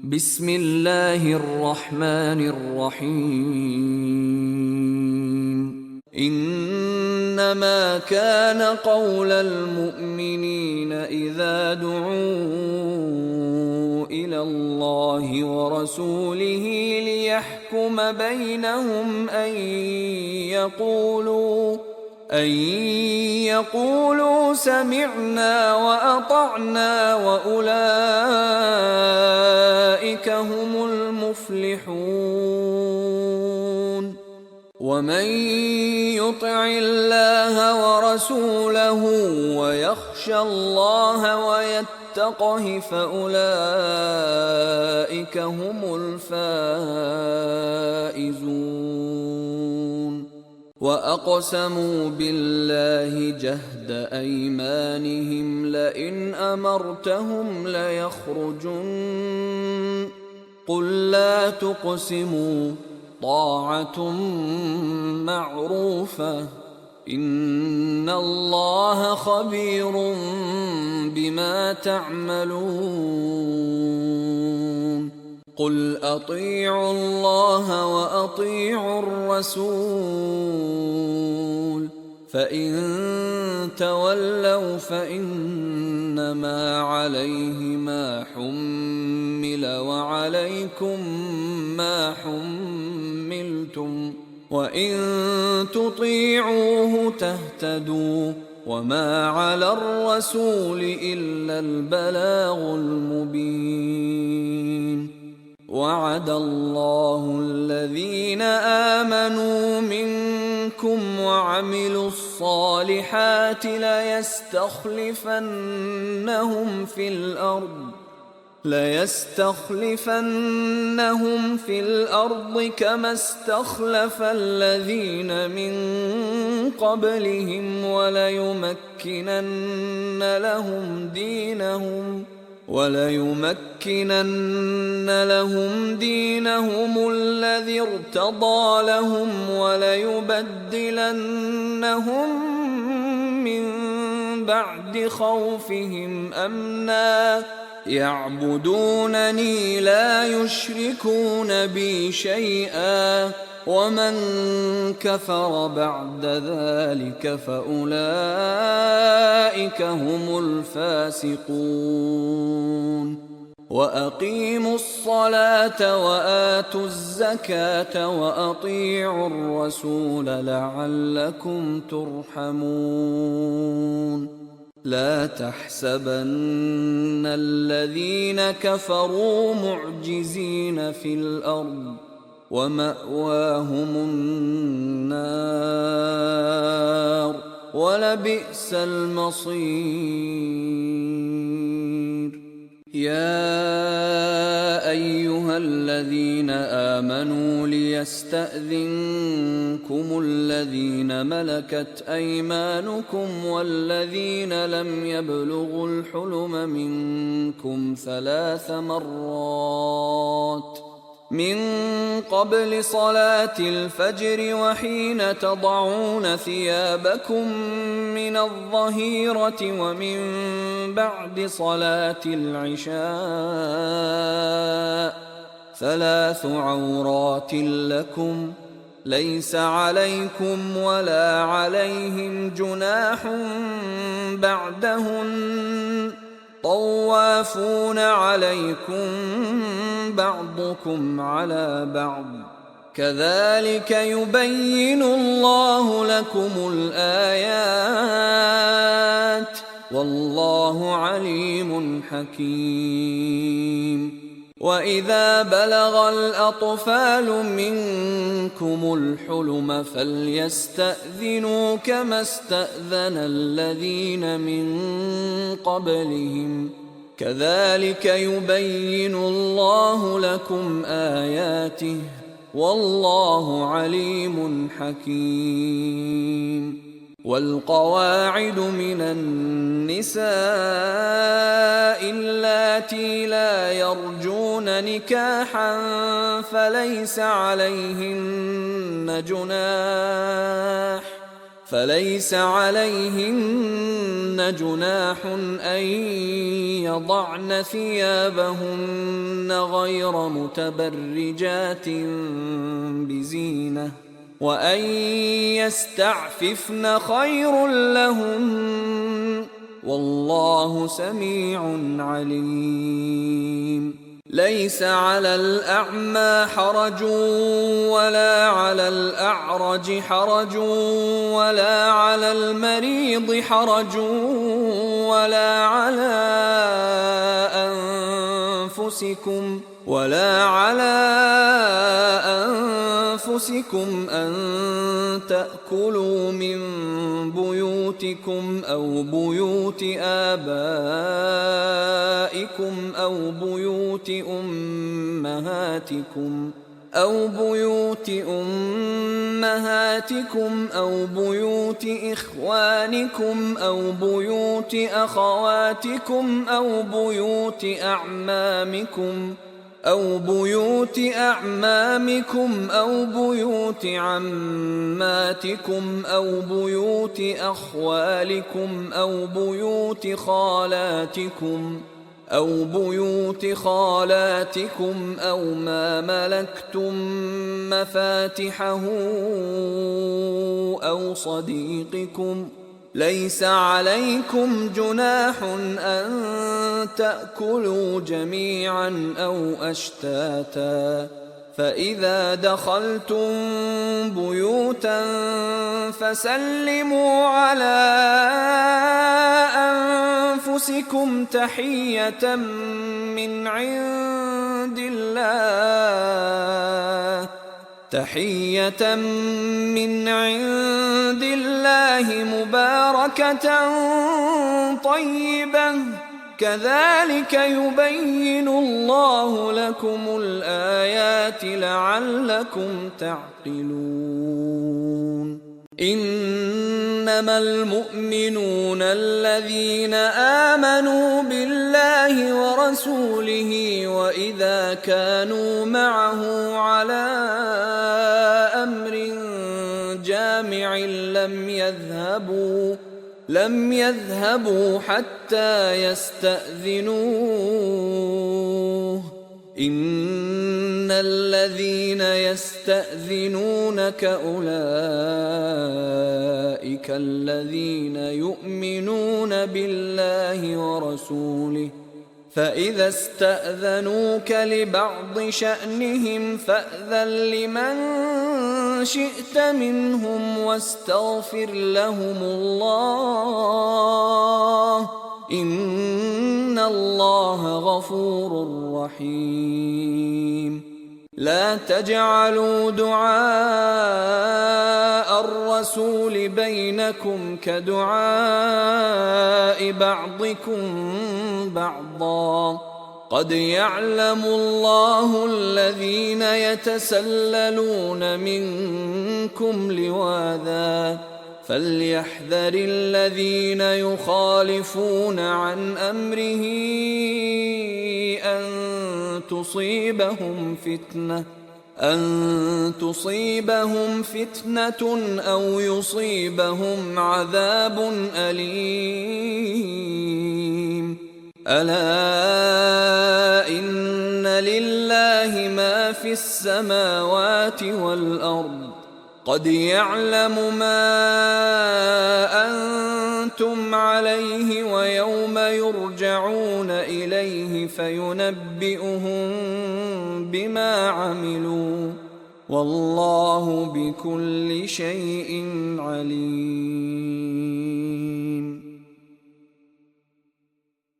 بسم الله الرحمن الرحيم. إنما كان قول المؤمنين إذا دعوا إلى الله ورسوله ليحكم بينهم أن يقولوا سمعنا وأطعنا وأولئك هم المفلحون. ومن يطع الله ورسوله ويخشى الله ويتقه فأولئك هم الفائزون. وأقسموا بالله جهد أيمانهم لئن أمرتهم ليخرجن قل لا تقسموا طاعة معروفة إن الله خبير بما تعملون. قل أطيعوا الله وأطيعوا الرسول فإن تولوا فإنما عليه ما حمل وعليكم ما حملتم وإن تطيعوه تهتدوا وما على الرسول إلا البلاغ المبين. وعد الله الذين آمنوا منكم وعملوا الصالحات ليستخلفنهم في الأرض كما استخلف الذين من قبلهم وليمكنن لهم دينهم الذي ارتضى لهم وليبدلنهم من بعد خوفهم أمنا يعبدونني لا يشركون بي شيئا ومن كفر بعد ذلك فأولئك هم الفاسقون. وأقيموا الصلاة وآتوا الزكاة وأطيعوا الرسول لعلكم ترحمون. لا تحسبن الذين كفروا معجزين في الأرض ومأواهم النار ولبئس المصير. يا أيها الذين آمنوا ليستأذنكم الذين ملكت أيمانكم والذين لم يبلغوا الحلم منكم 3 مرات من قبل صلاة الفجر وحين تضعون ثيابكم من الظهيرة ومن بعد صلاة العشاء 3 عورات لكم ليس عليكم ولا عليهم جناح بعدهن طوافون عليكم بعضكم على بعض كذلك يبين الله لكم الآيات والله عليم حكيم. وإذا بلغ الأطفال منكم الحلم فليستأذنوا كما استأذن الذين من قبلهم كذلك يبين الله لكم آياته والله عليم حكيم. والقواعد من النساء اللاتي لا يرجون نكاحا فليس عليهن فليس عليهن جناح أن يضعن ثيابهن غير متبرجات بزينة، وأن يستعففن خير لهن، والله سميع عليم. ليس على الأعمى حرج ولا على الأعرج حرج ولا على المريض حرج ولا على أنفسكم أن تأكلوا من بيوتكم أو بيوت آبائكم أو بيوت أمهاتكم أو بيوت إخوانكم أو بيوت أخواتكم أو بيوت أعمامكم أو بيوت عماتكم أو بيوت أخوالكم أو بيوت خالاتكم أو ما ملكتم مفاتحه أو صديقكم. ليس عليكم جناح أن تأكلوا جميعا أو أشتاتا، فإذا دخلتم بيوتا فسلموا على أنفسكم تحية من عند الله مباركة طيبة، كذلك يبين الله لكم الآيات لعلكم تعقلون. إنما المؤمنون الذين آمنوا بالله ورسوله وإذا كانوا معه على أمر جامع لم يذهبوا حتى يستأذنوه. إن الذين يستأذنونك أولئك الذين يؤمنون بالله ورسوله، فإذا استأذنوك لبعض شأنهم فأذن لمن شئت منهم واستغفر لهم الله، إن الله غفور رحيم. لا تجعلوا دعاء الرسول بينكم كدعاء بعضكم بعضا، قد يعلم الله الذين يتسللون منكم لواذا، فليحذر الذين يخالفون عن أمره أن تصيبهم فتنة أو يصيبهم عذاب أليم. ألا إن لله ما في السماوات والأرض، قد يعلم ما أنتم عليه ويوم يرجعون إليه فينبئهم بما عملوا، والله بكل شيء عليم.